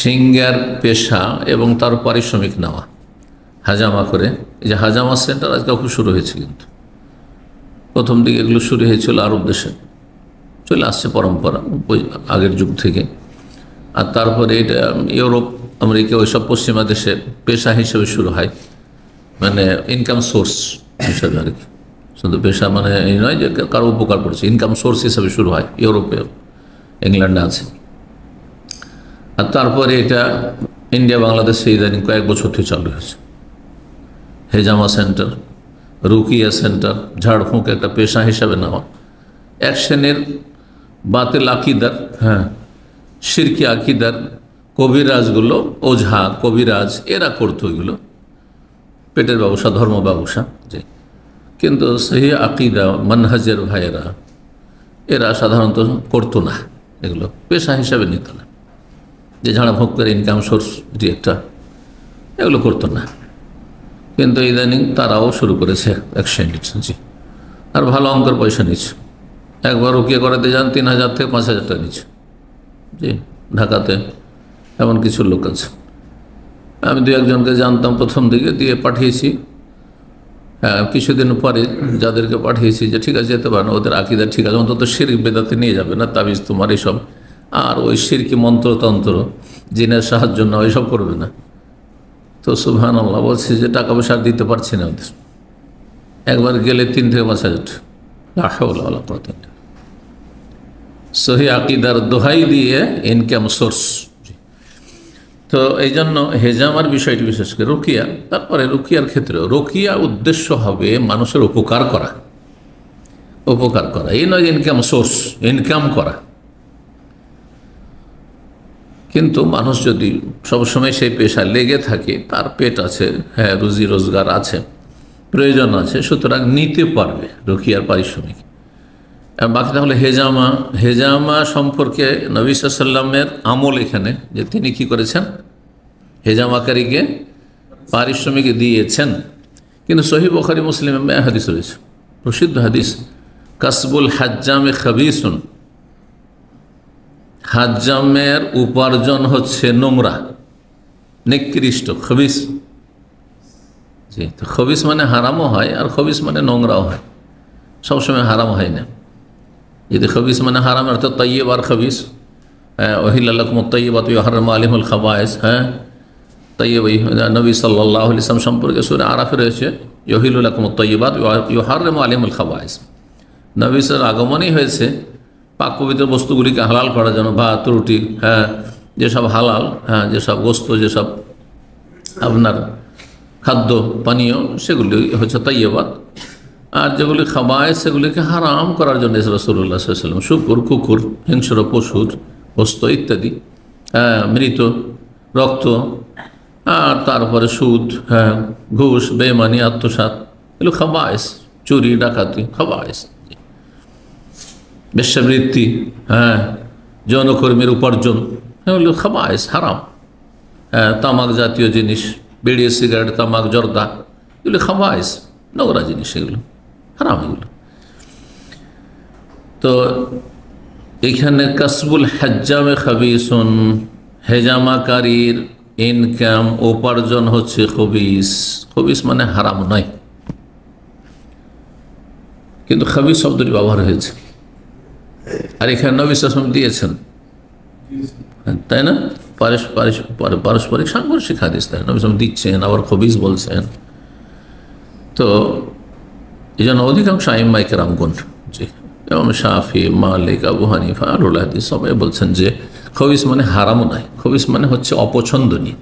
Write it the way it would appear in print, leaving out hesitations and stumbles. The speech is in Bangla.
সিঙ্গার পেশা এবং তার পারিশ্রমিক নেওয়া হাজামা করে। এই যে হাজামা সেন্টার আজকাল খুব শুরু হয়েছে, কিন্তু প্রথম দিকে এগুলো শুরু হয়েছিল আরব দেশে, চলে আসছে পরম্পরা ওই আগের যুগ থেকে। আর তারপরে এটা ইউরোপ, আমেরিকা, ওইসব পশ্চিমা দেশে পেশা হিসেবে শুরু হয়, মানে ইনকাম সোর্স হিসেবে আর কি। শুধু পেশা মানে এই নয় যে কারো উপকার করছে, ইনকাম সোর্স হিসেবে শুরু হয় ইউরোপে, ইংল্যান্ডে আছে। আর তারপরে এটা ইন্ডিয়া বাংলাদেশে ইদানিং কয়েক বছর থেকে চালু হয়েছে। হেজামা সেন্টার, রুকিয়া সেন্টার, ঝাড়ফুঁক একটা পেশা হিসাবে নেওয়া। এক শ্রেণীর বাতিল আকিদার, শিরকি আকিদার কবিরাজগুলো, ওঝা কবিরাজ, এরা করতো এগুলো, পেটের ব্যবসা, ধর্ম ব্যবসা। যে কিন্তু সেই আকিদা মানহাজের ভাইয়েরা এরা সাধারণত করতো না, এগুলো পেশা হিসাবে নিত না, যে ঝাড়ফুঁক করে ইনকাম সোর্স এটি একটা, এগুলো করতো না। কিন্তু ইদানিং তারাও শুরু করেছে এক শ্রেণীর, জি। আর ভালো অঙ্কের পয়সা নিচ্ছে, একবার রুকিয়া করাতে যান 3,000 থেকে 5,000 টাকা নিচ্ছে, জি। ঢাকাতে এমন কিছু লোক আছে, আমি 2-1জনকে জানতাম প্রথম দিকে, দিয়ে পাঠিয়েছি। কিছুদিন পরে যাদেরকে পাঠিয়েছি যে ঠিক আছে যেতে পারেন, ওদের আকিদা ঠিক আছে, অন্তত শিরক বেদাতে নিয়ে যাবে না, তাবিজ তোমার এইসব, আর ওই শিরকি মন্ত্রতন্ত্র, জিনের সাহায্য না, ওইসব করবে না। তো সুবহানাল্লাহ বলছে যে টাকা পয়সা আর দিতে পারছি না ওদের, একবার গেলে 3 থেকে 5,000 টাকা। সহি আকিদার দোহাই দিয়ে ইনকাম সোর্স। তো এই জন্য হেজামার বিষয়টি বিশেষ করে রুকিয়া, তারপরে রুকিয়ার ক্ষেত্রে রুকিয়া উদ্দেশ্য হবে মানুষের উপকার করা, উপকার করা, এই নয় ইনকাম সোর্স, ইনকাম করা। কিন্তু মানুষ যদি সবসময় সেই পেশায় লেগে থাকে, তার পেট আছে, রুজি রোজগার আছে, প্রয়োজন আছে, সুতরাং নিতে পারবে রুকিয়ার পারিশ্রমিক। বাকি তাহলে হেজামা, হেজামা সম্পর্কে নবী সাল্লাল্লাহু আলাইহি ওয়াসাল্লামের আমল এখানে, যে তিনি কি করেছেন, হেজামাকারীকে পারিশ্রমিক দিয়েছেন। কিন্তু সহিহ বুখারী মুসলিমে হাদিস রয়েছে, প্রসিদ্ধ হাদিস, কাসবুল হাজ্জামে খাবিসুন, হাজ্জামের উপার্জন হচ্ছে নোংরা, নিকৃষ্ট, খবিস। জি, তো খবিস মানে হারামও হয়, আর খবিস মানে নোংরাও হয়, সবসময় হারাম হয় না। যদি খবিস মানে হারাম অর্থাৎ তাইয়্যিব আর খবিস, ওহিল্লা লাকুম আত-তাইয়্যিবাতু ওয়া হারামা আলাইহিমুল খাবায়েস। তাইয়্যিব নবী সাল্লাল্লাহু আলাইহি ওয়াসাল্লাম সম্পর্কে সূরা আরাফে রয়েছে, ইউহিল্লু লাকুম আত-তাইয়্যিবাত ওয়া হারামা আলাইহিমুল খাবায়েস। নবী সাল্লাল্লাহু আগমনই হয়েছে পাক পবিত্র বস্তুগুলিকে হালাল করার জন্য, ভাত, রুটি, যেসব হালাল, যেসব গোস্ত, যেসব আপনার খাদ্য পানীয়, সেগুলি হচ্ছে তাইয়্যিবাত। আর যেগুলি খাবায়েস, সেগুলিকে হারাম করার জন্য রাসূলুল্লাহ সাল্লাল্লাহু আলাইহি ওয়াসাল্লাম শুকর, কুকুর, হিংস্র পশুর গোস্ত ইত্যাদি, মৃত রক্ত, আর তারপরে সুদ, ঘুষ, বেঈমানি, আত্মসাৎ, এগুলো খাবায়েস। চুরি, ডাকাতি খাবায়েস। বেশ্যাবৃত্তি, যৌনকর্মীর উপার্জন, এগুলো খাবায়েস, হারাম। তামাক জাতীয় জিনিস, বিড়ি, সিগারেট, তামাক, জর্দা, এগুলো খাবায়েস, নোংরা জিনিস, এগুলো হারাম। এগুলো তো এখানে কাসবুল হাজ্জামে খাবিসুন, হেজামাকারীর ইনকাম, উপার্জন হচ্ছে খবিস। খবিস মানে হারাম নয়, কিন্তু খবিস শব্দটি ব্যবহার হয়েছে, আর এখানে নবী সাল্লাল্লাহু আলাইহি ওয়াসাল্লাম দিয়েছেন, তাই না? পারস্পরিক সাংঘর্ষিক হাদিস, তাই নবী সাল্লাল্লাহু আলাইহি ওয়াসাল্লাম দিচ্ছেন, আবার খবিস বলছেন। তো এই জন্য অধিকাংশ আইম্মায়ে কেরামগণ, জি, ইমাম শাফি, মালিক, আবু হানিফা, আহলুল হাদিস সবাই বলছেন যে খবিস মানে হারামও নয়, খবিস মানে হচ্ছে অপছন্দনীয়।